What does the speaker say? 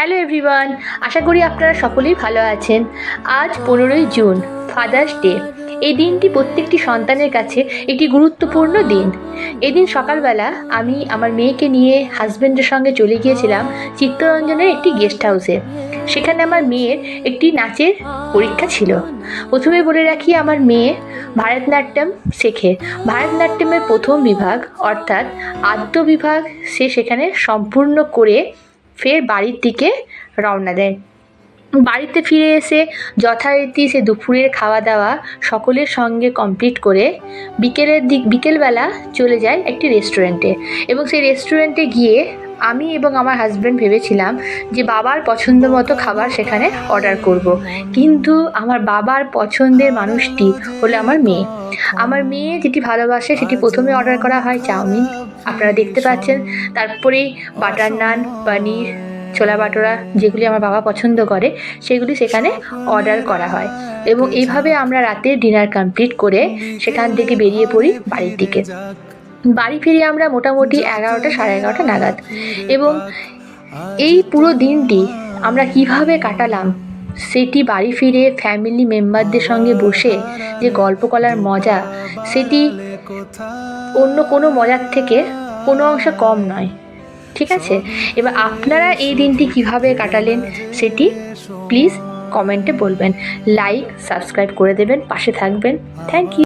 Hello everyone, আশা করি আপনারা সকলেই ভালো আছেন। আজ 15ই জুন, ফাদার্স ডে। এই দিনটি প্রত্যেকটি সন্তানের কাছে একটি গুরুত্বপূর্ণ দিন। এদিন সকালবেলা আমি আমার মেয়েকে নিয়ে হাজব্যান্ডের সঙ্গে চলে গিয়েছিলাম চিত্তরঞ্জনের একটি গেস্ট হাউসে। সেখানে আমার মেয়ের একটি নাচের পরীক্ষা ছিল। প্রথমে বলে রাখি, আমার মেয়ে ভারতনাট্যম শেখে। ভারতনাট্যমের প্রথম বিভাগ অর্থাৎ আদ্য বিভাগ সে সেখানে সম্পূর্ণ করে ফের বাড়ির দিকে রওনা দেয়। বাড়িতে ফিরে এসে যথারীতি সে দুপুরের খাওয়া দাওয়া সকলের সঙ্গে কমপ্লিট করে বিকেলবেলা চলে যায় একটি রেস্টুরেন্টে, এবং সেই রেস্টুরেন্টে গিয়ে আমি এবং আমার হাজব্যান্ড ভেবেছিলাম যে বাবার পছন্দ মতো খাবার সেখানে অর্ডার করব। কিন্তু আমার বাবার পছন্দের মানুষটি হলো আমার মেয়ে। আমার মেয়ে যেটি ভালোবাসে সেটি প্রথমে অর্ডার করা হয় চাউমিন, আপনারা দেখতে পাচ্ছেন। তারপরেই বাটার নান, পনির, ছোলা বাটোরা, যেগুলি আমার বাবা পছন্দ করে সেগুলি সেখানে অর্ডার করা হয়। এবং এইভাবে আমরা রাতের ডিনার কমপ্লিট করে সেখান থেকে বেরিয়ে পড়ি বাড়ির দিকে। বাড়ি ফিরে আমরা মোটামুটি 11টা সাড়ে 11টা নাগাদ। এবং এই পুরো দিনটি আমরা কিভাবে কাটালাম সেটি বাড়ি ফিরে ফ্যামিলি মেম্বারদের সঙ্গে বসে যে গল্প করার মজা, সেটি অন্য কোনো মজার থেকে কোনো অংশে কম নয়। ঠিক আছে, এবার আপনারা এই দিনটি কিভাবে কাটালেন সেটি প্লিজ কমেন্টে বলবেন। লাইক সাবস্ক্রাইব করে দেবেন, পাশে থাকবেন। Thank you.